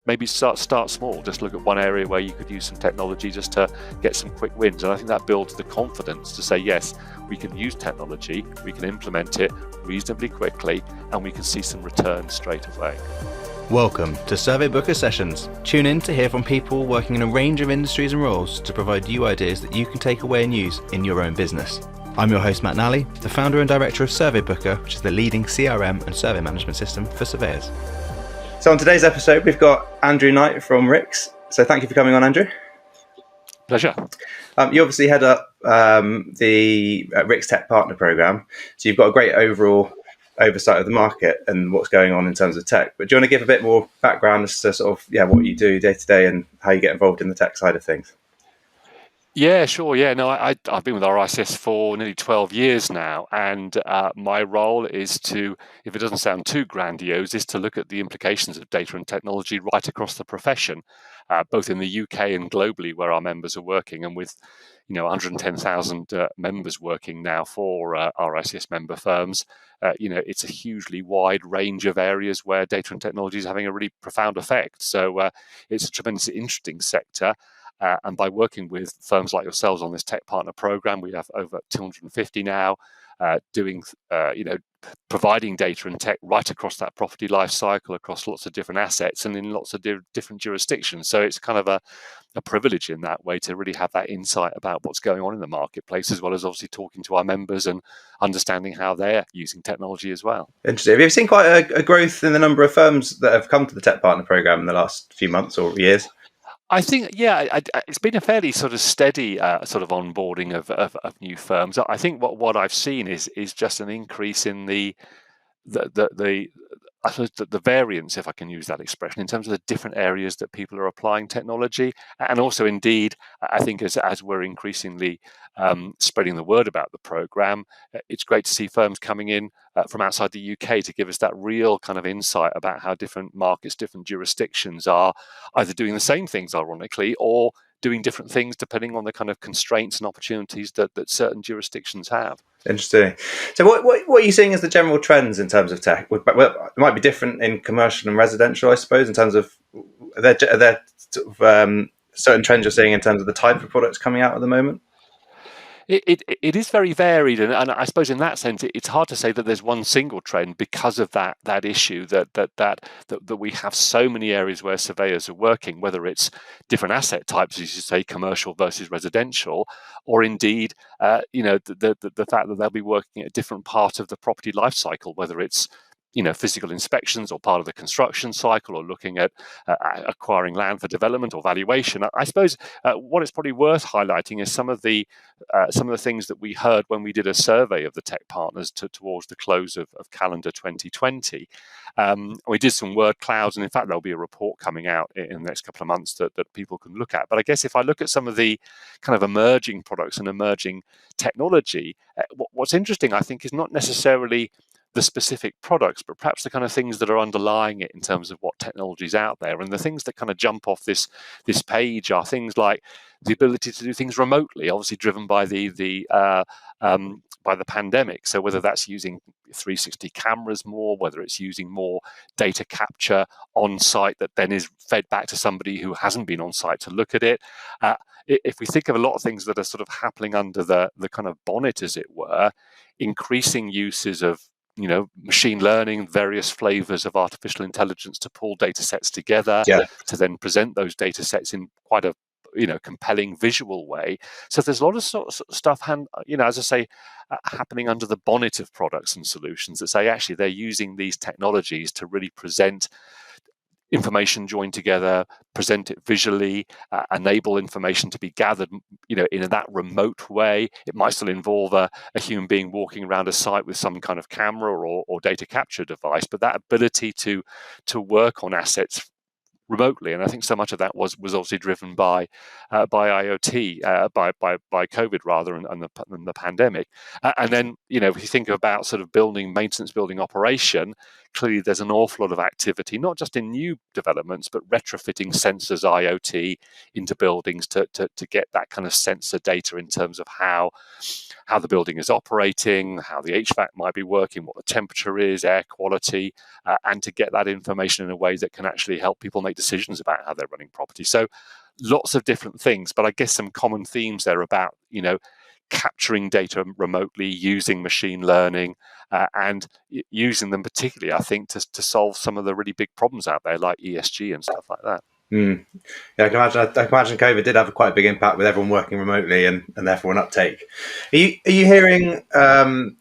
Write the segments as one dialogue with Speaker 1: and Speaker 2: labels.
Speaker 1: maybe start small. Just look at one area where you could use some technology just to get some quick wins. And I think that builds the confidence to say, yes, we can use technology, we can implement it reasonably quickly, and we can see some returns straight away.
Speaker 2: Welcome to Survey Booker Sessions. Tune in to hear from people working in a range of industries and roles to provide you ideas that you can take away and use in your own business. I'm your host, Matt Nally, the founder and director of Survey Booker, which is the leading CRM and survey management system for surveyors. So on today's episode, we've got Andrew Knight from RICS. So thank you for coming on, Andrew.
Speaker 1: Pleasure.
Speaker 2: You obviously head up the RICS Tech Partner Program, so you've got a great overall oversight of the market and what's going on in terms of tech. But do you want to give a bit more background as to sort of what you do day to day and how you get involved in the tech side of things?
Speaker 1: Yeah, sure. Yeah, no, I've been with RICS for nearly 12 years now, and my role is to, if it doesn't sound too grandiose, is to look at the implications of data and technology right across the profession, both in the UK and globally where our members are working, and with 110,000 members working now for RICS member firms. It's a hugely wide range of areas where data and technology is having a really profound effect. So it's a tremendously interesting sector. And by working with firms like yourselves on this tech partner program, we have over 250 now providing data and tech right across that property life cycle, across lots of different assets and in lots of different jurisdictions. So it's kind of a privilege in that way to really have that insight about what's going on in the marketplace, as well as obviously talking to our members and understanding how they're using technology as well.
Speaker 2: Interesting. Have you seen quite a growth in the number of firms that have come to the tech partner program in the last few months or years?
Speaker 1: I think, it's been a fairly sort of steady sort of onboarding of new firms. I think what I've seen is just an increase in the I suppose the variance, if I can use that expression, in terms of the different areas that people are applying technology, and also indeed, I think as we're increasingly spreading the word about the program, it's great to see firms coming in from outside the UK to give us that real kind of insight about how different markets, different jurisdictions are either doing the same things, ironically, or doing different things depending on the kind of constraints and opportunities that certain jurisdictions have.
Speaker 2: Interesting. So what are you seeing as the general trends in terms of tech? Well, it might be different in commercial and residential, I suppose, in terms of are there sort of, certain trends you're seeing in terms of the type of products coming out at the moment?
Speaker 1: It is very varied, and I suppose in that sense, it's hard to say that there's one single trend because of that issue that we have so many areas where surveyors are working, whether it's different asset types, as you say, commercial versus residential, or indeed, the fact that they'll be working at a different part of the property life cycle, whether it's physical inspections or part of the construction cycle, or looking at acquiring land for development or valuation. I suppose what is probably worth highlighting is some of the things that we heard when we did a survey of the tech partners towards the close of calendar 2020. We did some word clouds, and in fact there'll be a report coming out in the next couple of months that people can look at. But I guess if I look at some of the kind of emerging products and emerging technology, what's interesting, I think, is not necessarily the specific products, but perhaps the kind of things that are underlying it in terms of what technology is out there. And the things that kind of jump off this page are things like the ability to do things remotely, obviously driven by the pandemic. So whether that's using 360 cameras more, whether it's using more data capture on site that then is fed back to somebody who hasn't been on site to look at it. If we think of a lot of things that are sort of happening under the kind of bonnet, as it were, increasing uses of machine learning, various flavors of artificial intelligence to pull data sets together, to then present those data sets in quite a compelling visual way. So there's a lot of sort of stuff, as I say, happening under the bonnet of products and solutions that say actually they're using these technologies to really present information joined together, present it visually, enable information to be gathered, in that remote way. It might still involve a human being walking around a site with some kind of camera or data capture device, but that ability to work on assets remotely, and I think so much of that was obviously driven by IoT, by COVID rather, and the pandemic. And then if you think about sort of maintenance building operation, clearly there's an awful lot of activity, not just in new developments, but retrofitting sensors, IoT into buildings to get that kind of sensor data in terms of how the building is operating, how the HVAC might be working, what the temperature is, air quality, and to get that information in a way that can actually help people make decisions about how they're running property. So lots of different things, but I guess some common themes there about, capturing data remotely, using machine learning, and using them particularly, I think, to solve some of the really big problems out there like ESG and stuff like that.
Speaker 2: Yeah, I can imagine COVID did have quite a big impact with everyone working remotely and therefore an uptake. Are you hearing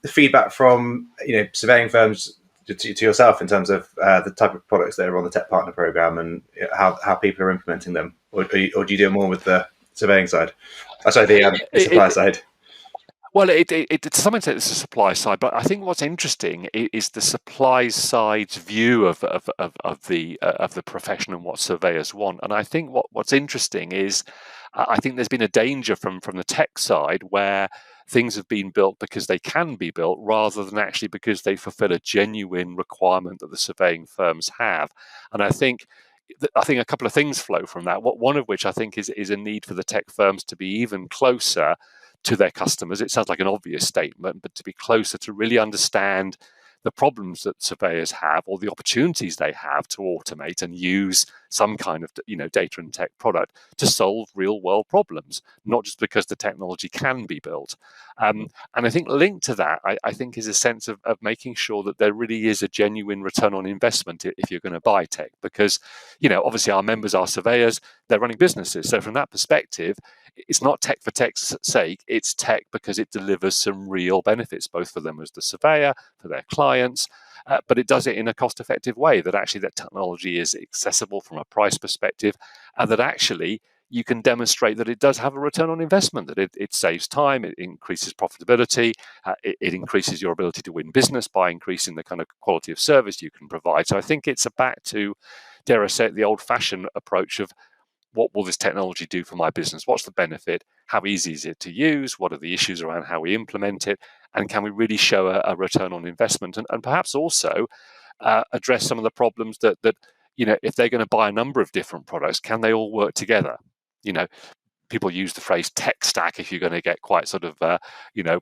Speaker 2: feedback from surveying firms to yourself in terms of the type of products that are on the Tech Partner Program and how people are implementing them, or do you do more with the surveying side? Sorry, the supply side.
Speaker 1: Well, to some extent, it's the supply side, but I think what's interesting is the supply side's view of the profession and what surveyors want. And I think what's interesting is, I think there's been a danger from the tech side where things have been built because they can be built rather than actually because they fulfill a genuine requirement that the surveying firms have. And I think a couple of things flow from that. One of which I think is a need for the tech firms to be even closer to their customers. It sounds like an obvious statement, but to be closer to really understand the problems that surveyors have or the opportunities they have to automate and use some kind of data and tech product to solve real world problems, not just because the technology can be built. And I think linked to that, I think is a sense of making sure that there really is a genuine return on investment if you're going to buy tech, because obviously our members are surveyors, they're running businesses. So from that perspective, it's not tech for tech's sake, it's tech because it delivers some real benefits, both for them as the surveyor, for their clients, but it does it in a cost-effective way, that actually that technology is accessible from a price perspective, and that actually you can demonstrate that it does have a return on investment, that it saves time, it increases profitability, it increases your ability to win business by increasing the kind of quality of service you can provide. So I think it's back to, dare I say it, the old-fashioned approach of, what will this technology do for my business? What's the benefit? How easy is it to use? What are the issues around how we implement it? And can we really show a return on investment? And perhaps also address some of the problems that if they're going to buy a number of different products, can they all work together? People use the phrase tech stack if you're going to get quite sort of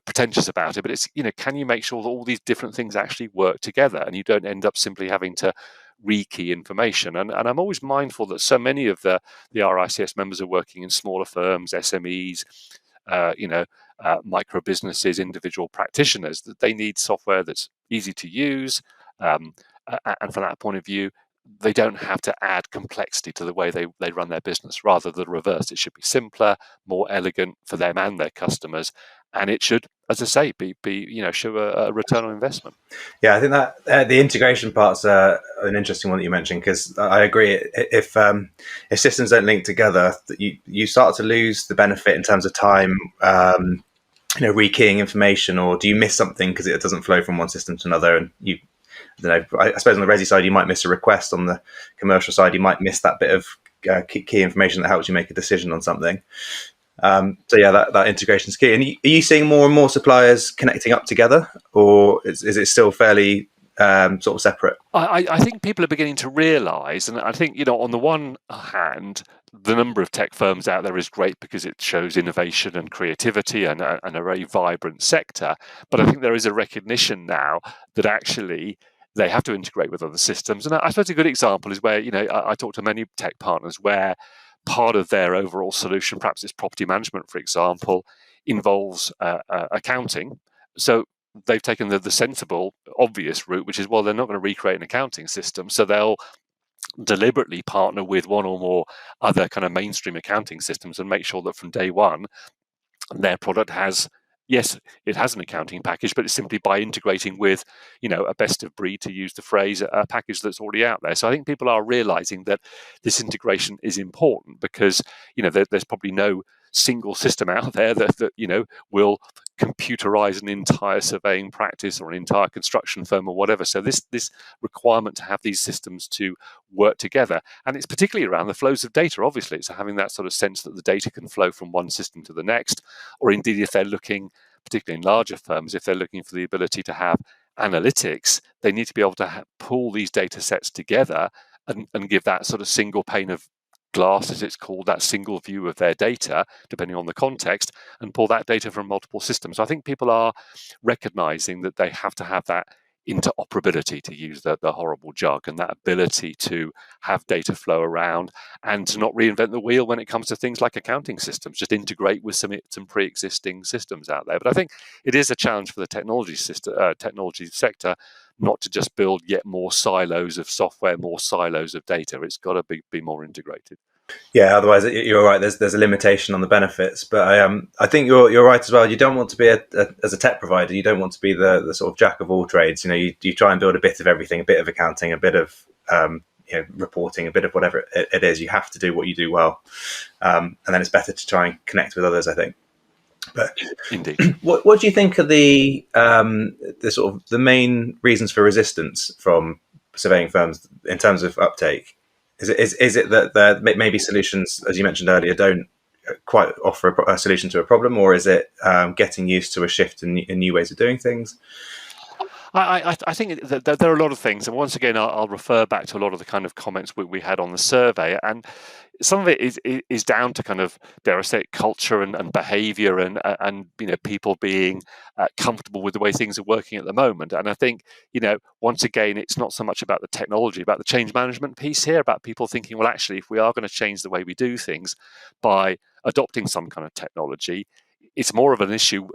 Speaker 1: pretentious about it, but it's can you make sure that all these different things actually work together and you don't end up simply having to rekey information? And I'm always mindful that so many of the RICS members are working in smaller firms, SMEs, micro businesses, individual practitioners, that they need software that's easy to use, and from that point of view, they don't have to add complexity to the way they run their business. Rather the reverse, it should be simpler, more elegant for them and their customers, and it should, as I say, be show a return on investment.
Speaker 2: Yeah, I think that the integration part's an interesting one that you mentioned, because I agree. If systems don't link together, you start to lose the benefit in terms of time. Rekeying information, or do you miss something because it doesn't flow from one system to another, and I suppose on the resi side you might miss a request. On the commercial side, you might miss that bit of key information that helps you make a decision on something. So yeah, that integration is key. And are you seeing more and more suppliers connecting up together, or is it still fairly sort of separate?
Speaker 1: I think people are beginning to realise, and I think on the one hand, the number of tech firms out there is great because it shows innovation and creativity and a very vibrant sector. But I think there is a recognition now that actually they have to integrate with other systems. And I suppose a good example is where I talk to many tech partners where part of their overall solution, perhaps it's property management, for example, involves accounting. So they've taken the sensible, obvious route, which is, well, they're not going to recreate an accounting system, so they'll deliberately partner with one or more other kind of mainstream accounting systems and make sure that from day one their product has, yes, it has an accounting package, but it's simply by integrating with, a best of breed, to use the phrase, a package that's already out there. So I think people are realizing that this integration is important because, there's probably no single system out there that will computerize an entire surveying practice or an entire construction firm or whatever. So this requirement to have these systems to work together, and it's particularly around the flows of data, obviously. So having that sort of sense that the data can flow from one system to the next, or indeed if they're looking, particularly in larger firms, if they're looking for the ability to have analytics, they need to be able to pull these data sets together and give that sort of single pane of glass, as it's called, that single view of their data, depending on the context, and pull that data from multiple systems. So I think people are recognizing that they have to have that interoperability, to use the horrible jargon, that ability to have data flow around and to not reinvent the wheel when it comes to things like accounting systems, just integrate with some pre-existing systems out there. But I think it is a challenge for the technology sector not to just build yet more silos of software, more silos of data. It's got to be more integrated.
Speaker 2: Yeah, otherwise you're right. There's a limitation on the benefits, but I think you're right as well. You don't want to be as a tech provider. You don't want to be the sort of jack of all trades. You try and build a bit of everything, a bit of accounting, a bit of reporting, a bit of whatever it is. You have to do what you do well, and then it's better to try and connect with others, I think. But
Speaker 1: indeed,
Speaker 2: what do you think are the sort of the main reasons for resistance from surveying firms in terms of uptake? Is it that maybe solutions, as you mentioned earlier, don't quite offer a solution to a problem, or is it getting used to a shift in new ways of doing things?
Speaker 1: I think that there are a lot of things, and once again, I'll refer back to a lot of the kind of comments we had on the survey, and some of it is down to kind of, dare I say, culture and behaviour and people being comfortable with the way things are working at the moment. And I think once again, it's not so much about the technology, about the change management piece here, about people thinking, well, actually, if we are going to change the way we do things by adopting some kind of technology, it's more of an issue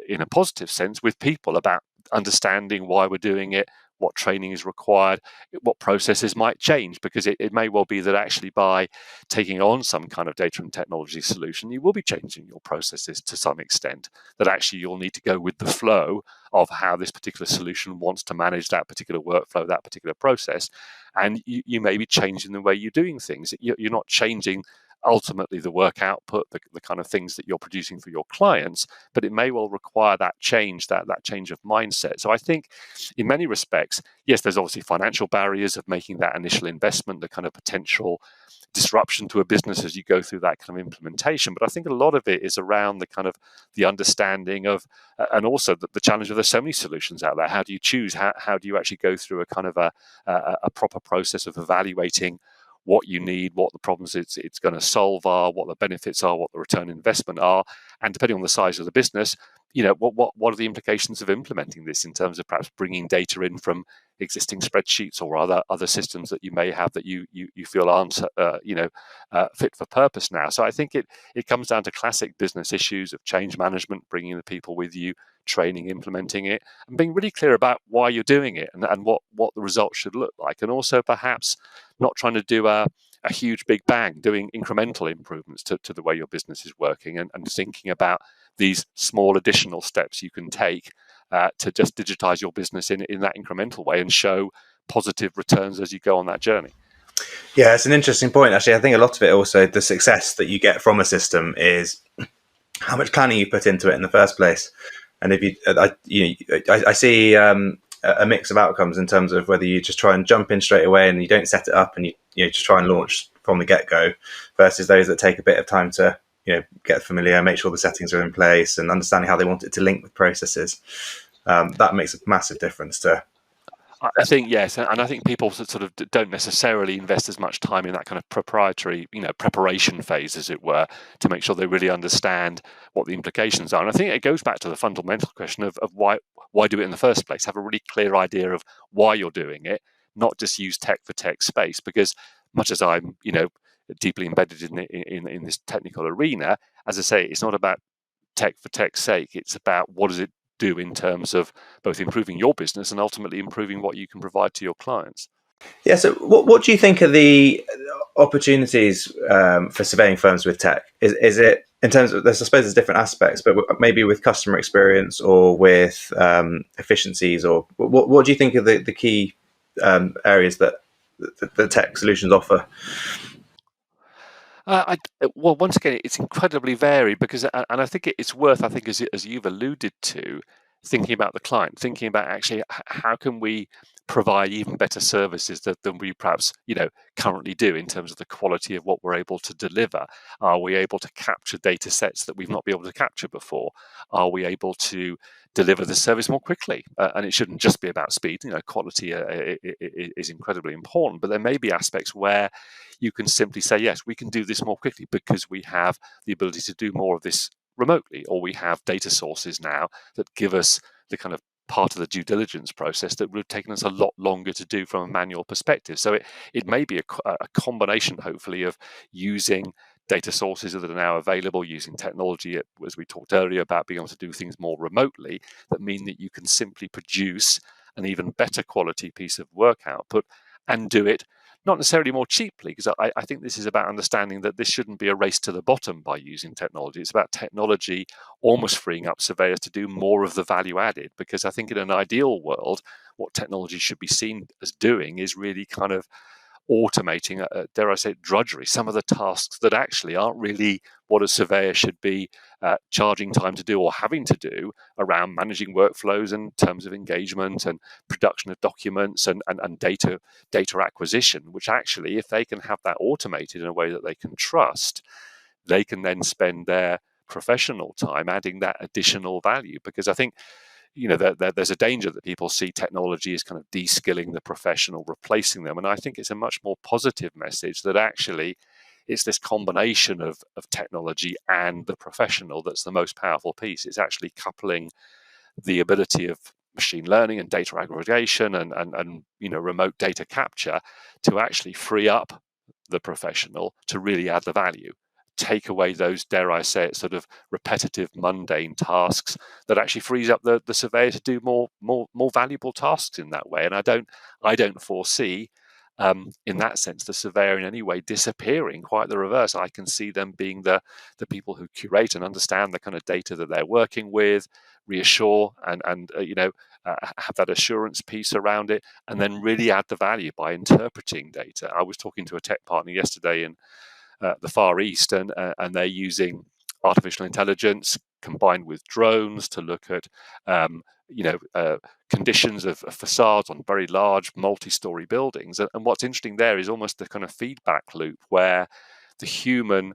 Speaker 1: in a positive sense with people about understanding why we're doing it, what training is required, what processes might change, because it may well be that actually by taking on some kind of data and technology solution, you will be changing your processes to some extent, that actually you'll need to go with the flow of how this particular solution wants to manage that particular workflow, that particular process, and you may be changing the way you're doing things. You're not changing ultimately the work output, the kind of things that you're producing for your clients, but it may well require that change, that change of mindset. So I think in many respects, yes, there's obviously financial barriers of making that initial investment, the kind of potential disruption to a business as you go through that kind of implementation. But I think a lot of it is around the kind of the understanding of, and also the challenge of there's so many solutions out there. How do you choose? How do you actually go through a kind of a proper process of evaluating what you need, what the problems it's going to solve are, what the benefits are, what the return on investment are, and depending on the size of the business, what are the implications of implementing this in terms of perhaps bringing data in from existing spreadsheets or other systems that you may have that you feel aren't fit for purpose now. So I think it comes down to classic business issues of change management, bringing the people with you, training, implementing it, and being really clear about why you're doing it and what the results should look like. And also perhaps not trying to do a huge big bang, doing incremental improvements to the way your business is working and thinking about these small additional steps you can take to just digitize your business in that incremental way and show positive returns as you go on that journey.
Speaker 2: Yeah, it's an interesting point. Actually, I think a lot of it also, the success that you get from a system is how much planning you put into it in the first place. And if I see a mix of outcomes in terms of whether you just try and jump in straight away and you don't set it up and you just try and launch from the get-go, versus those that take a bit of time to get familiar, make sure the settings are in place, and understanding how they want it to link with processes. That makes a massive difference to.
Speaker 1: I think yes, and I think people sort of don't necessarily invest as much time in that kind of proprietary, preparation phase, as it were, to make sure they really understand what the implications are. And I think it goes back to the fundamental question of why do it in the first place. Have a really clear idea of why you're doing it, not just use tech for tech space. Because much as I'm, deeply embedded in this technical arena, as I say, it's not about tech for tech's sake. It's about what does it do in terms of both improving your business and ultimately improving what you can provide to your clients.
Speaker 2: Yeah, so what do you think are the opportunities for surveying firms with tech? Is it in terms of, I suppose there's different aspects, but maybe with customer experience or with efficiencies, or what do you think are the key areas that the tech solutions offer?
Speaker 1: Well, once again, it's incredibly varied because, and I think it's worth, I think, as you've alluded to, thinking about the client, thinking about actually how can we provide even better services than we perhaps currently do in terms of the quality of what we're able to deliver? Are we able to capture data sets that we've not been able to capture before? Are we able to deliver the service more quickly? And it shouldn't just be about speed. Quality is incredibly important, but there may be aspects where you can simply say, yes, we can do this more quickly because we have the ability to do more of this remotely, or we have data sources now that give us the kind of part of the due diligence process that would have taken us a lot longer to do from a manual perspective. So it may be a combination, hopefully, of using data sources that are now available, using technology, as we talked earlier about being able to do things more remotely, that mean that you can simply produce an even better quality piece of work output and do it not necessarily more cheaply, because I think this is about understanding that this shouldn't be a race to the bottom by using technology. It's about technology almost freeing up surveyors to do more of the value added, because I think in an ideal world, what technology should be seen as doing is really kind of automating, dare I say, drudgery, some of the tasks that actually aren't really what a surveyor should be charging time to do or having to do around managing workflows and terms of engagement and production of documents and data acquisition, which actually, if they can have that automated in a way that they can trust, they can then spend their professional time adding that additional value. Because I think there's a danger that people see technology as kind of de-skilling the professional, replacing them. And I think it's a much more positive message that actually it's this combination of technology and the professional that's the most powerful piece. It's actually coupling the ability of machine learning and data aggregation and remote data capture to actually free up the professional to really add the value, take away those, dare I say it, sort of repetitive, mundane tasks that actually frees up the surveyor to do more valuable tasks in that way. And I don't foresee, in that sense, the surveyor in any way disappearing. Quite the reverse. I can see them being the people who curate and understand the kind of data that they're working with, reassure and have that assurance piece around it, and then really add the value by interpreting data. I was talking to a tech partner yesterday in the Far East, and they're using artificial intelligence combined with drones to look at conditions of facades on very large multi-story buildings. And what's interesting there is almost the kind of feedback loop where the human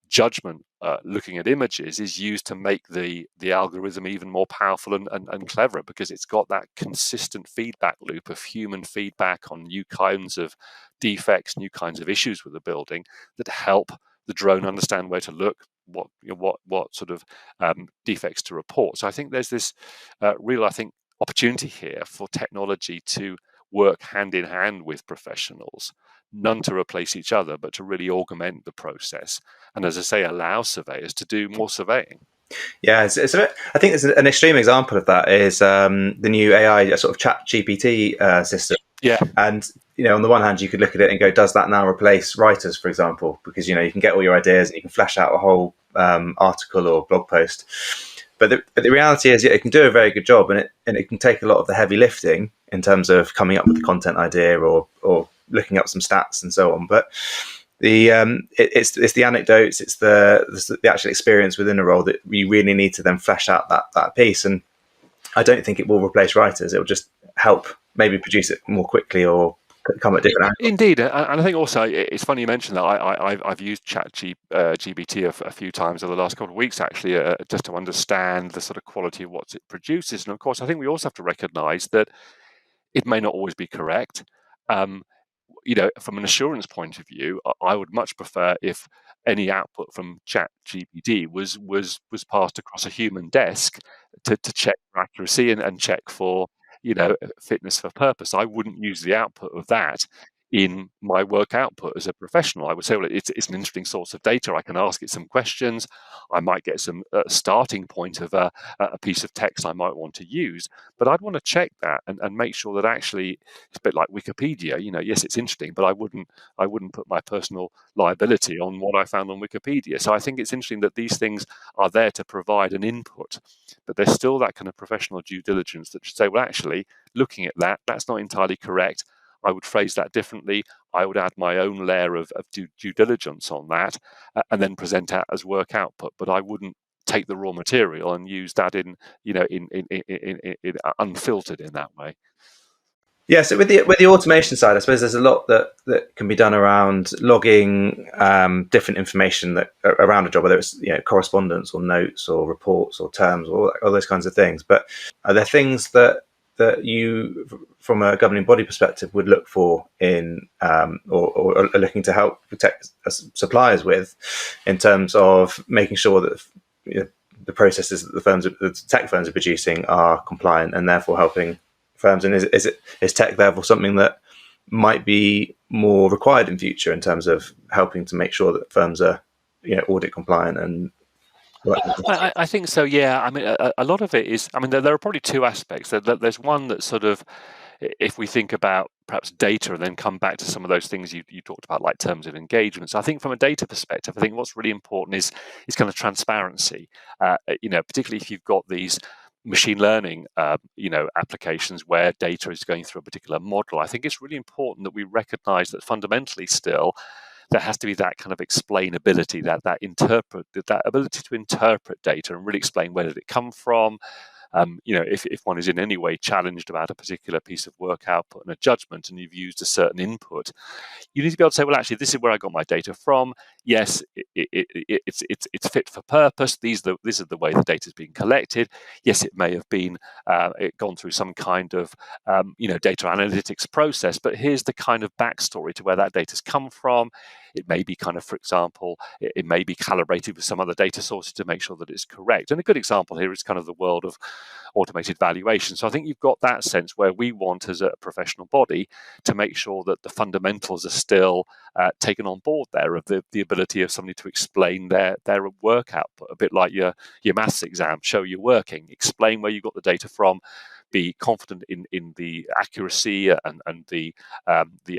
Speaker 1: judgment looking at images is used to make the algorithm even more powerful and cleverer, because it's got that consistent feedback loop of human feedback on new kinds of defects, new kinds of issues with the building that help the drone understand where to look, what sort of defects to report. So I think there's this real, opportunity here for technology to work hand in hand with professionals, none to replace each other, but to really augment the process. And as I say, allow surveyors to do more surveying.
Speaker 2: Yeah, I think there's an extreme example of that is the new AI sort of chat GPT system.
Speaker 1: Yeah.
Speaker 2: And, on the one hand, you could look at it and go, does that now replace writers, for example? Because, you can get all your ideas and you can flesh out a whole article or blog post. But the reality is, it can do a very good job, and it can take a lot of the heavy lifting in terms of coming up with the content idea or looking up some stats and so on. But it's the anecdotes, it's the actual experience within a role that you really need to then flesh out that piece. And I don't think it will replace writers. It will just help maybe produce it more quickly or come at different angles.
Speaker 1: Indeed, and I think also it's funny you mentioned that. I've used ChatGPT a few times over the last couple of weeks, actually, just to understand the sort of quality of what it produces. And of course, I think we also have to recognise that it may not always be correct. From an assurance point of view, I would much prefer if any output from ChatGPT was passed across a human desk to check for accuracy and check for fitness for purpose. I wouldn't use the output of that in my work output as a professional. I would say, well, it's an interesting source of data. I can ask it some questions. I might get some starting point of a piece of text I might want to use, but I'd want to check that and make sure that actually it's a bit like Wikipedia. Yes, it's interesting, but I wouldn't put my personal liability on what I found on Wikipedia. So I think it's interesting that these things are there to provide an input, but there's still that kind of professional due diligence that should say, well, actually, looking at that's not entirely correct. I would phrase that differently. I would add my own layer of due diligence on that, and then present that as work output. But I wouldn't take the raw material and use that in unfiltered in that way.
Speaker 2: Yeah, so with the automation side, I suppose there's a lot that can be done around logging different information that around a job, whether it's correspondence or notes or reports or terms or all those kinds of things. But are there things that you, from a governing body perspective, would look for in or are looking to help protect suppliers with, in terms of making sure that the processes that the tech firms are producing are compliant and therefore helping firms? And is tech therefore something that might be more required in future in terms of helping to make sure that firms are audit compliant and
Speaker 1: I think so, yeah. I mean, a lot of it is, I mean, there are probably two aspects. There's one that sort of, if we think about perhaps data and then come back to some of those things you talked about, like terms of engagement. So I think from a data perspective, I think what's really important is kind of transparency. Particularly if you've got these machine learning, applications where data is going through a particular model. I think it's really important that we recognise that fundamentally still there has to be that kind of explainability, that ability to interpret data and really explain where did it come from. If one is in any way challenged about a particular piece of work output and a judgment, and you've used a certain input, you need to be able to say, well, actually, this is where I got my data from. Yes, it's fit for purpose. This is the way the data is being collected. Yes, it may have been gone through some kind of data analytics process, but here's the kind of backstory to where that data's come from. It may be kind of, for example, it may be calibrated with some other data sources to make sure that it's correct. And a good example here is kind of the world of automated valuation. So I think you've got that sense where we want, as a professional body, to make sure that the fundamentals are still taken on board there, of the ability of somebody to explain their work output, a bit like your maths exam. Show you're working, explain where you got the data from, be confident in the accuracy and the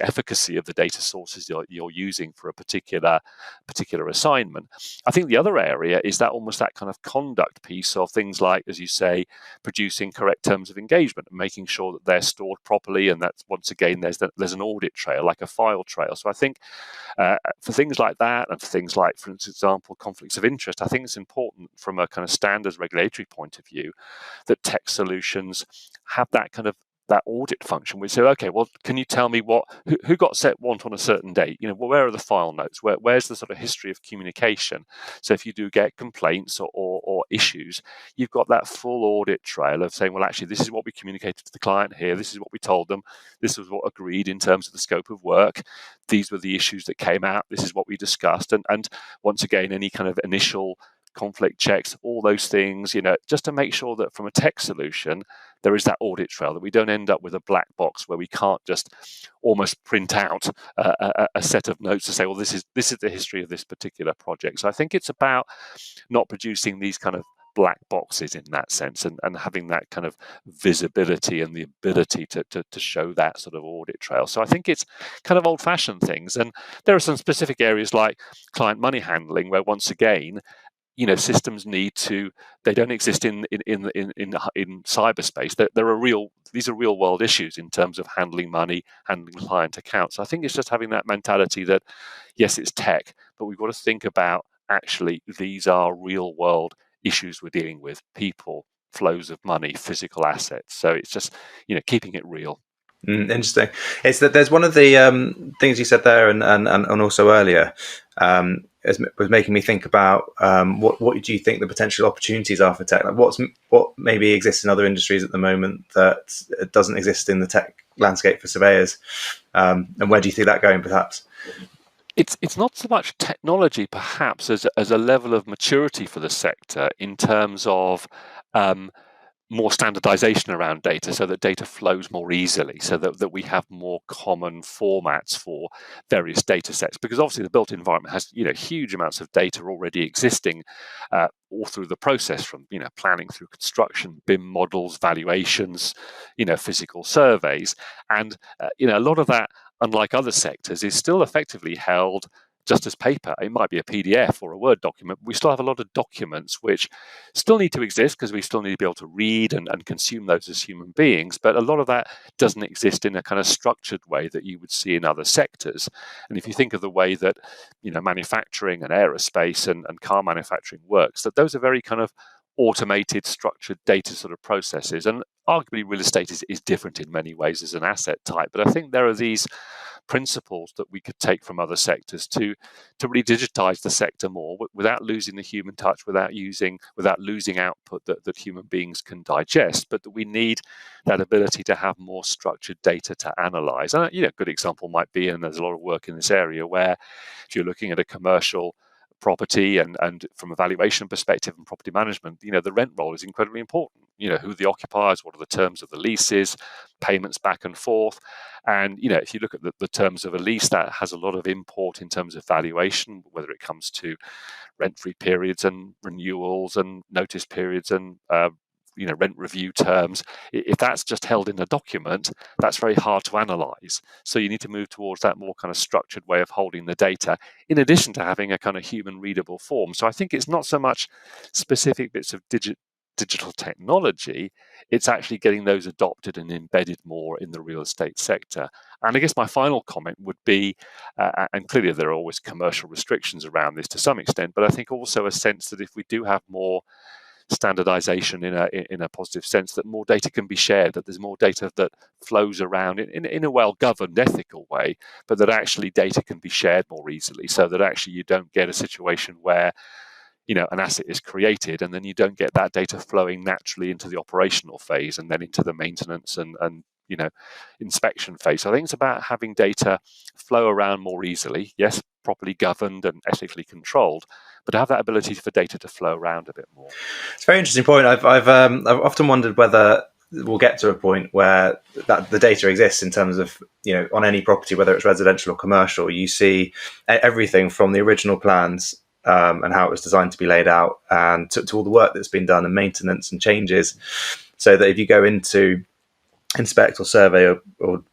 Speaker 1: efficacy of the data sources you're using for a particular assignment. I think the other area is that almost that kind of conduct piece of things like, as you say, producing correct terms of engagement and making sure that they're stored properly, and that's, once again, there's an audit trail, like a file trail. So I think for things like that, and for things like, for example, conflicts of interest, I think it's important from a kind of standards regulatory point of view that tech solutions have that kind of that audit function. We say, okay, well, can you tell me who got set want on a certain date? Where are the file notes? Where's the sort of history of communication? So if you do get complaints or issues, you've got that full audit trail of saying, well, actually, this is what we communicated to the client here. This is what we told them. This was what agreed in terms of the scope of work. These were the issues that came out. This is what we discussed. And once again, any kind of initial conflict checks, all those things, just to make sure that from a tech solution, there is that audit trail, that we don't end up with a black box where we can't just almost print out a set of notes to say, well, this is the history of this particular project. So I think it's about not producing these kind of black boxes in that sense, and having that kind of visibility and the ability to show that sort of audit trail. So I think it's kind of old-fashioned things. And there are some specific areas like client money handling where, once again, systems they don't exist in cyberspace. These are real world issues in terms of handling money, handling client accounts. I think it's just having that mentality that, yes, it's tech, but we've got to think about, actually, these are real world issues we're dealing with: people, flows of money, physical assets. So it's just, keeping it real.
Speaker 2: Interesting. It's that there's one of the things you said there, and also earlier, was making me think about what do you think the potential opportunities are for tech? Like what maybe exists in other industries at the moment that doesn't exist in the tech landscape for surveyors, and where do you see that going, perhaps?
Speaker 1: It's not so much technology, perhaps, as a level of maturity for the sector in terms of more standardization around data, so that data flows more easily, so that we have more common formats for various data sets. Because obviously the built environment has huge amounts of data already existing all through the process, from planning through construction, BIM models, valuations, physical surveys, and a lot of that, unlike other sectors, is still effectively held just as paper. It might be a PDF or a Word document. We still have a lot of documents which still need to exist, because we still need to be able to read and consume those as human beings. But a lot of that doesn't exist in a kind of structured way that you would see in other sectors. And if you think of the way that manufacturing and aerospace and car manufacturing works, that those are very kind of automated, structured data sort of processes. And arguably real estate is different in many ways as an asset type. But I think there are these principles that we could take from other sectors to really digitize the sector more without losing the human touch, without losing output that human beings can digest, but that we need that ability to have more structured data to analyze. And a good example might be, and there's a lot of work in this area, where if you're looking at a commercial property and from a valuation perspective and property management, the rent roll is incredibly important. Who are the occupiers, what are the terms of the leases, payments back and forth. And if you look at the terms of a lease, that has a lot of import in terms of valuation, whether it comes to rent-free periods and renewals and notice periods and rent review terms. If that's just held in a document, that's very hard to analyze. So you need to move towards that more kind of structured way of holding the data, in addition to having a kind of human readable form. So I think it's not so much specific bits of digital technology, it's actually getting those adopted and embedded more in the real estate sector. And I guess my final comment would be, and clearly there are always commercial restrictions around this to some extent, but I think also a sense that if we do have more standardization in a positive sense, that more data can be shared, that there's more data that flows around in a well-governed, ethical way, but that actually data can be shared more easily, so that actually you don't get a situation where an asset is created and then you don't get that data flowing naturally into the operational phase and then into the maintenance and inspection phase. So I think it's about having data flow around more easily, yes, properly governed and ethically controlled, but have that ability for data to flow around a bit more.
Speaker 2: It's a very interesting point. I've often wondered whether we'll get to a point where that the data exists in terms of, on any property, whether it's residential or commercial, you see everything from the original plans and how it was designed to be laid out, and to all the work that's been done and maintenance and changes, so that if you go into inspect or survey or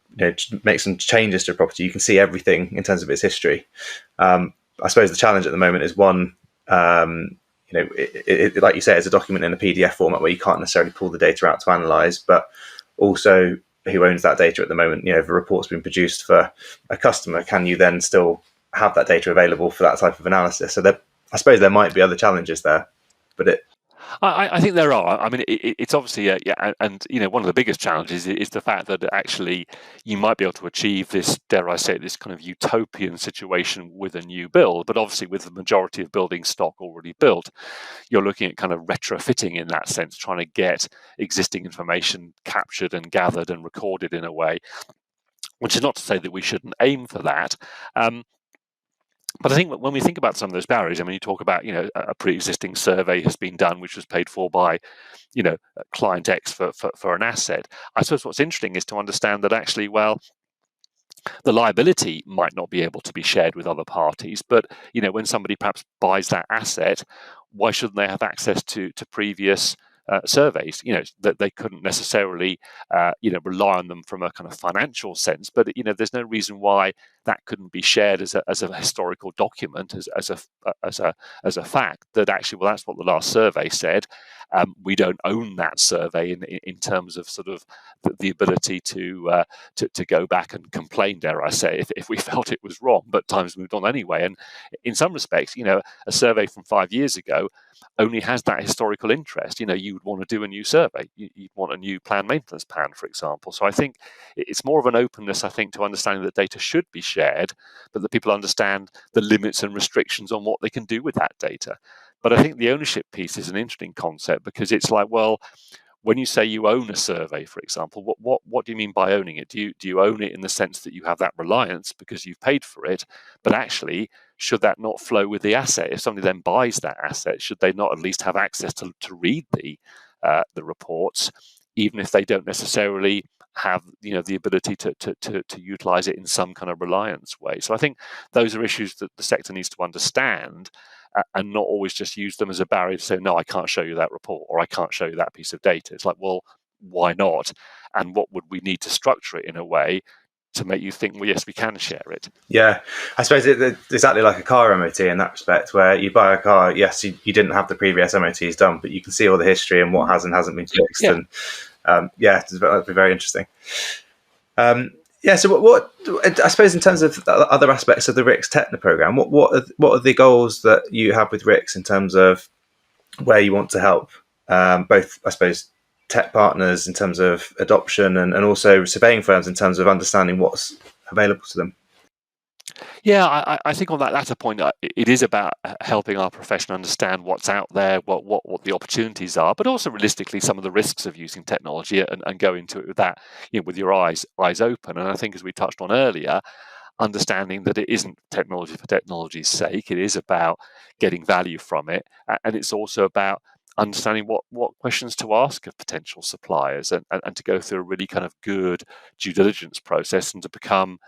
Speaker 2: make some changes to a property, you can see everything in terms of its history. I suppose the challenge at the moment is one, like you say, it's a document in a PDF format where you can't necessarily pull the data out to analyze, but also who owns that data at the moment. If a report's been produced for a customer, can you then still have that data available for that type of analysis? So I suppose there might be other challenges there, but
Speaker 1: I think there are. I mean, it's obviously, and one of the biggest challenges is the fact that actually you might be able to achieve this, dare I say, this kind of utopian situation with a new build, but obviously with the majority of building stock already built, you're looking at kind of retrofitting in that sense, trying to get existing information captured and gathered and recorded in a way, which is not to say that we shouldn't aim for that. But I think when we think about some of those barriers, I mean, you talk about, a pre-existing survey has been done, which was paid for by, client X for an asset. I suppose what's interesting is to understand that actually, well, the liability might not be able to be shared with other parties, but, when somebody perhaps buys that asset, why shouldn't they have access to previous surveys, that they couldn't necessarily, rely on them from a kind of financial sense, but there's no reason why that couldn't be shared as a historical document, as a fact that actually, well, that's what the last survey said. We don't own that survey in terms of sort of the ability to go back and complain, dare I say, if we felt it was wrong. But times moved on anyway, and in some respects, a survey from 5 years ago only has that historical interest. You would want to do a new survey. You'd want a new planned maintenance plan, for example. So I think it's more of an openness, I think, to understanding that data should be shared, but that people understand the limits and restrictions on what they can do with that data. But I think the ownership piece is an interesting concept, because it's like, well, when you say you own a survey, for example, what do you mean by owning it? Do you own it in the sense that you have that reliance because you've paid for it? But actually, should that not flow with the asset? If somebody then buys that asset, should they not at least have access to read the reports, even if they don't necessarily have the ability to utilize it in some kind of reliance way? So I think those are issues that the sector needs to understand, and not always just use them as a barrier to say, no, I can't show you that report, or I can't show you that piece of data. It's like, well, why not? And what would we need to structure it in a way to make you think, well, yes, we can share it?
Speaker 2: Yeah, I suppose it's exactly like a car MOT in that respect, where you buy a car, yes, you didn't have the previous MOTs done, but you can see all the history and what has and hasn't been fixed. Yeah. And that'd be very interesting. So what I suppose in terms of other aspects of the RICS Techno program, what are the goals that you have with RICS in terms of where you want to help both, I suppose, tech partners in terms of adoption and also surveying firms in terms of understanding what's available to them?
Speaker 1: Yeah, I think on that latter point, it is about helping our profession understand what's out there, what the opportunities are, but also realistically some of the risks of using technology, and go into it with that, with your eyes open. And I think, as we touched on earlier, understanding that it isn't technology for technology's sake. It is about getting value from it, and it's also about understanding what questions to ask of potential suppliers, and to go through a really kind of good due diligence process, and to become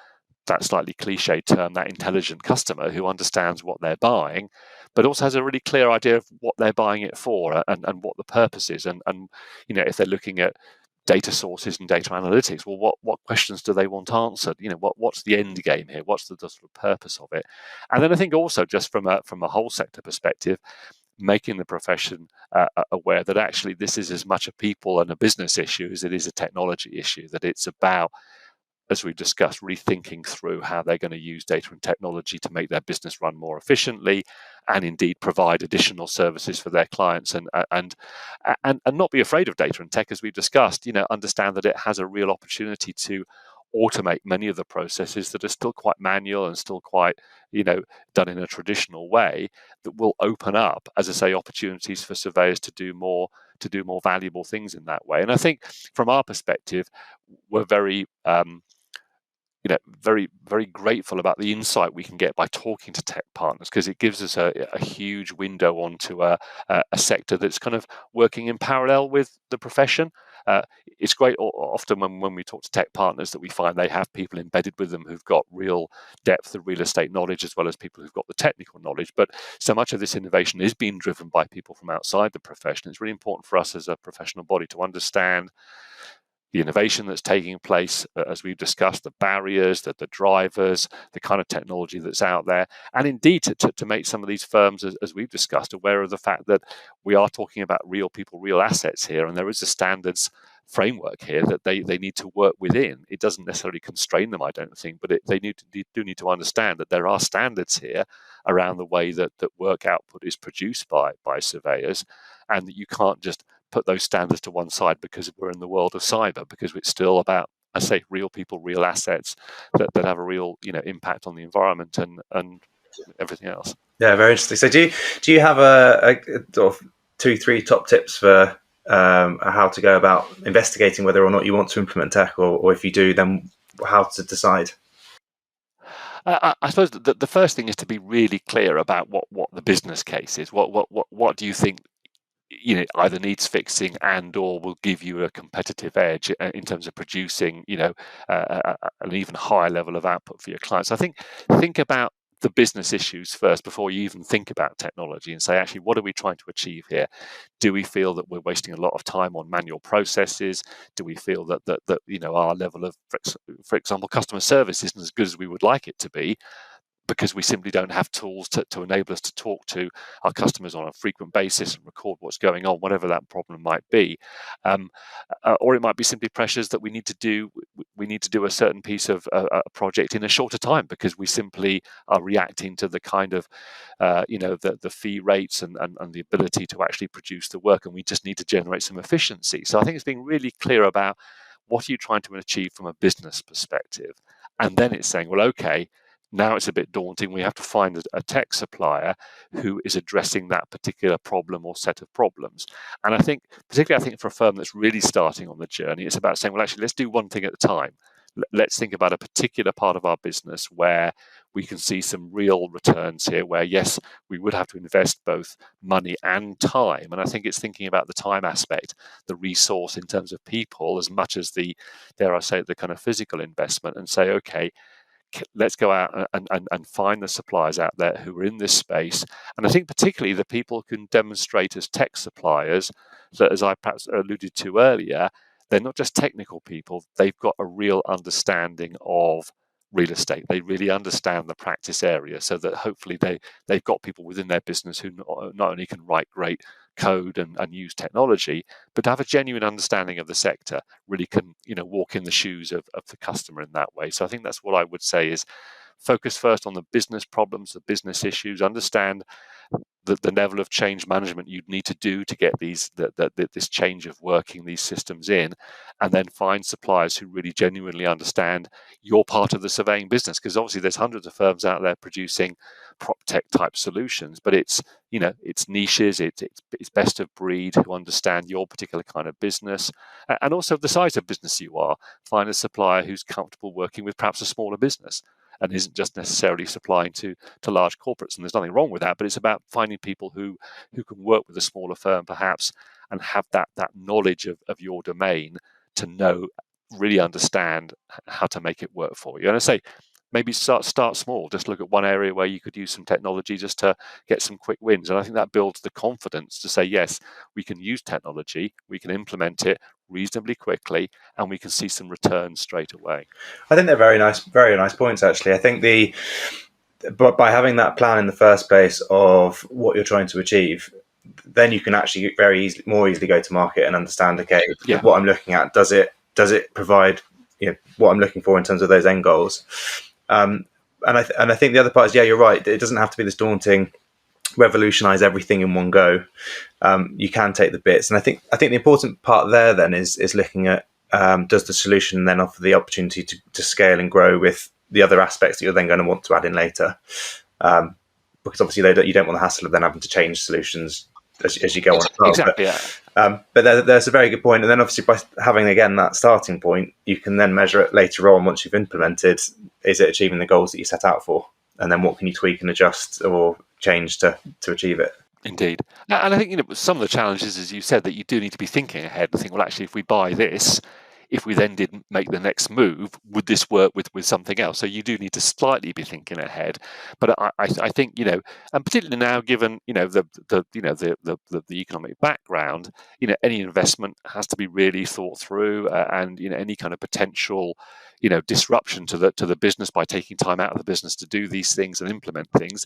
Speaker 1: that slightly cliche term, that intelligent customer who understands what they're buying, but also has a really clear idea of what they're buying it for, and what the purpose is. And if they're looking at data sources and data analytics, well, what questions do they want answered? What's the end game here? What's the sort of purpose of it? And then I think also, just from a whole sector perspective, making the profession aware that actually this is as much a people and a business issue as it is a technology issue, that it's about, as we've discussed, rethinking through how they're going to use data and technology to make their business run more efficiently, and indeed provide additional services for their clients, and not be afraid of data and tech, as we've discussed. Understand that it has a real opportunity to automate many of the processes that are still quite manual and still quite done in a traditional way, that will open up, as I say, opportunities for surveyors to do more valuable things in that way. And I think from our perspective, we're very very, very grateful about the insight we can get by talking to tech partners, because it gives us a huge window onto a sector that's kind of working in parallel with the profession. It's great often when we talk to tech partners that we find they have people embedded with them who've got real depth of real estate knowledge, as well as people who've got the technical knowledge. But so much of this innovation is being driven by people from outside the profession. It's really important for us as a professional body to understand the innovation that's taking place, as we've discussed, the barriers, the drivers, the kind of technology that's out there, and indeed to make some of these firms, as we've discussed, aware of the fact that we are talking about real people, real assets here, and there is a standards framework here that they need to work within. It doesn't necessarily constrain them, I don't think, but they do need to understand that there are standards here around the way that work output is produced by surveyors, and that you can't just put those standards to one side because we're in the world of cyber, because it's still about, I say, real people, real assets that have a real impact on the environment and everything else.
Speaker 2: Yeah, very interesting. So do you have a sort of 2-3 top tips for how to go about investigating whether or not you want to implement tech, or if you do, then how to decide?
Speaker 1: I suppose the first thing is to be really clear about what the business case is. What do you think either needs fixing and or will give you a competitive edge in terms of producing an even higher level of output for your clients? I think about the business issues first before you even think about technology, and say, actually, what are we trying to achieve here? Do we feel that we're wasting a lot of time on manual processes? Do we feel that our level of, for example, customer service isn't as good as we would like it to be, because we simply don't have tools to enable us to talk to our customers on a frequent basis and record what's going on, whatever that problem might be? Or it might be simply pressures that we need to do. We need to do a certain piece of a project in a shorter time, because we simply are reacting to the kind of, the fee rates and the ability to actually produce the work, and we just need to generate some efficiency. So I think it's being really clear about what are you trying to achieve from a business perspective, and then it's saying, well, okay, now it's a bit daunting. We have to find a tech supplier who is addressing that particular problem or set of problems. And I think, particularly, for a firm that's really starting on the journey, it's about saying, well, actually, let's do one thing at a time. Let's think about a particular part of our business where we can see some real returns here, where, yes, we would have to invest both money and time. And I think it's thinking about the time aspect, the resource in terms of people, as much as the, dare I say, the kind of physical investment, and say, okay, let's go out and find the suppliers out there who are in this space. And I think particularly the people who can demonstrate as tech suppliers that, as I perhaps alluded to earlier, they're not just technical people, they've got a real understanding of real estate. They really understand the practice area, so that hopefully they've got people within their business who not only can write great code and use technology, but have a genuine understanding of the sector, really can walk in the shoes of the customer in that way. So I think that's what I would say is focus first on the business problems, the business issues, understand the level of change management you'd need to do to get this change of working these systems in, and then find suppliers who really genuinely understand your part of the surveying business. Because obviously there's hundreds of firms out there producing prop tech type solutions, but it's niches, it's best of breed who understand your particular kind of business, and also the size of business you are. Find a supplier who's comfortable working with perhaps a smaller business and isn't just necessarily supplying to large corporates. And there's nothing wrong with that, but it's about finding people who can work with a smaller firm perhaps and have that knowledge of your domain to really understand how to make it work for you. And I say, maybe start small. Just look at one area where you could use some technology just to get some quick wins. And I think that builds the confidence to say, yes, we can use technology, we can implement it reasonably quickly, and we can see some returns straight away.
Speaker 2: I think they're very nice points, actually. I think but by having that plan in the first place of what you're trying to achieve, then you can actually more easily go to market and understand, okay, what I'm looking at, does it provide what I'm looking for in terms of those end goals? And I think the other part is, you're right. It doesn't have to be this daunting, revolutionize everything in one go. You can take the bits, and I think the important part there then is looking at does the solution then offer the opportunity to scale and grow with the other aspects that you're then going to want to add in later, because obviously you don't want the hassle of then having to change solutions as you go on.
Speaker 1: Exactly.
Speaker 2: But there's a very good point. And then obviously by having, again, that starting point, you can then measure it later on once you've implemented. Is it achieving the goals that you set out for? And then what can you tweak and adjust or change to achieve it?
Speaker 1: Indeed. And I think, some of the challenges, as you said, that you do need to be thinking ahead and think, well, actually, if we buy this, if we then didn't make the next move, would this work with something else? So you do need to slightly be thinking ahead. But I think, and particularly now, given the economic background, any investment has to be really thought through, and any kind of potential disruption to the business by taking time out of the business to do these things and implement things.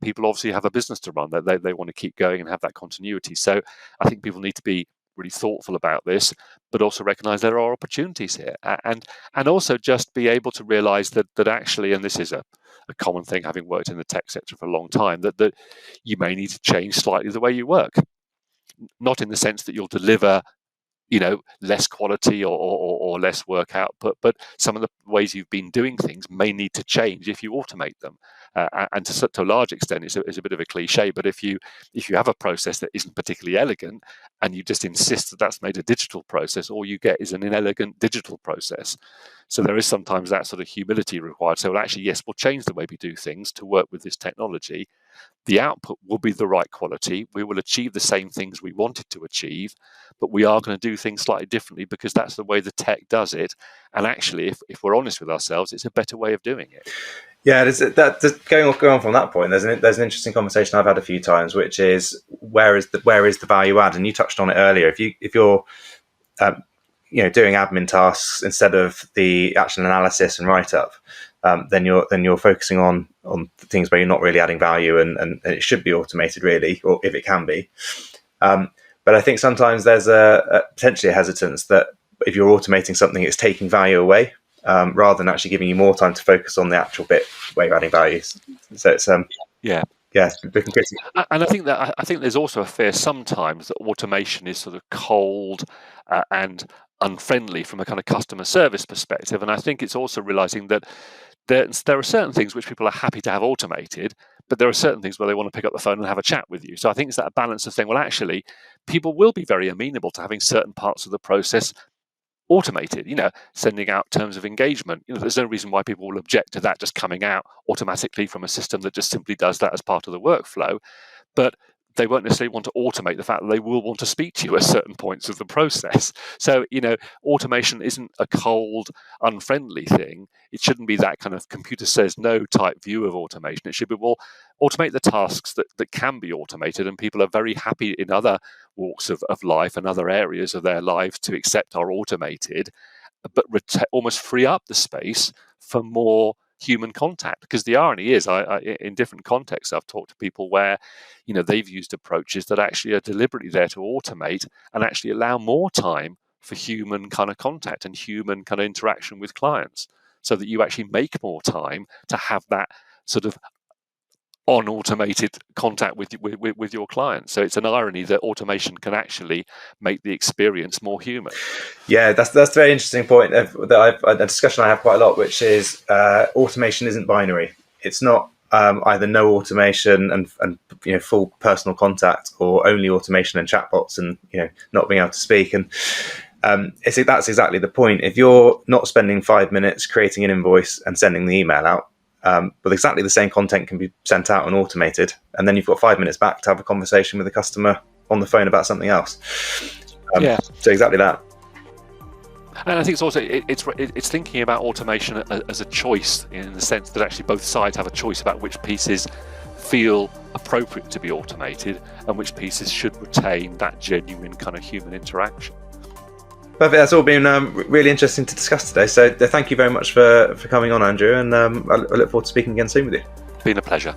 Speaker 1: People obviously have a business to run, that they want to keep going and have that continuity. So I think people need to be really thoughtful about this, but also recognize there are opportunities here, and also just be able to realize that actually, and this is a common thing, having worked in the tech sector for a long time, that you may need to change slightly the way you work, not in the sense that you'll deliver less quality or less work output, but some of the ways you've been doing things may need to change if you automate them. And to a large extent, it's a bit of a cliche, but if you have a process that isn't particularly elegant and you just insist that that's made a digital process, all you get is an inelegant digital process. So there is sometimes that sort of humility required. So, well, actually, yes, we'll change the way we do things to work with this technology. The output will be the right quality. We will achieve the same things we wanted to achieve, but we are going to do things slightly differently because that's the way the tech does it. And actually, if we're honest with ourselves, it's a better way of doing it.
Speaker 2: Yeah, going on from that point, there's an interesting conversation I've had a few times, which is where is the value add? And you touched on it earlier. If you're doing admin tasks instead of the actual analysis and write up, then you're focusing on things where you're not really adding value, and it should be automated, really, or if it can be. But I think sometimes there's a potentially a hesitance that if you're automating something, it's taking value away, rather than actually giving you more time to focus on the actual bit where you're adding value. So it's
Speaker 1: yeah. And I think there's also a fear sometimes that automation is sort of cold and unfriendly from a kind of customer service perspective. And I think it's also realizing that there are certain things which people are happy to have automated, but there are certain things where they want to pick up the phone and have a chat with you. So I think it's that balance of saying, well, actually, people will be very amenable to having certain parts of the process automated, sending out terms of engagement. There's no reason why people will object to that just coming out automatically from a system that just simply does that as part of the workflow. But they won't necessarily want to automate the fact that they will want to speak to you at certain points of the process. So, automation isn't a cold, unfriendly thing. It shouldn't be that kind of computer says no type view of automation. It should be, well, automate the tasks that can be automated, and people are very happy in other walks of life and other areas of their lives to accept are automated, but almost free up the space for more human contact. Because the irony is, in different contexts, I've talked to people where they've used approaches that actually are deliberately there to automate and actually allow more time for human kind of contact and human kind of interaction with clients, so that you actually make more time to have that sort of on automated contact with your clients. So it's an irony that automation can actually make the experience more human.
Speaker 2: Yeah, that's a very interesting point a discussion I have quite a lot, which is automation isn't binary. It's not either no automation and full personal contact, or only automation and chatbots and not being able to speak. And that's exactly the point. If you're not spending 5 minutes creating an invoice and sending the email out, but exactly the same content can be sent out and automated, and then you've got 5 minutes back to have a conversation with the customer on the phone about something else. So exactly that.
Speaker 1: And I think it's also it's thinking about automation as a choice, in the sense that actually both sides have a choice about which pieces feel appropriate to be automated and which pieces should retain that genuine kind of human interaction.
Speaker 2: Perfect. That's all been really interesting to discuss today. So thank you very much for coming on, Andrew, and I look forward to speaking again soon with you.
Speaker 1: It's been a pleasure.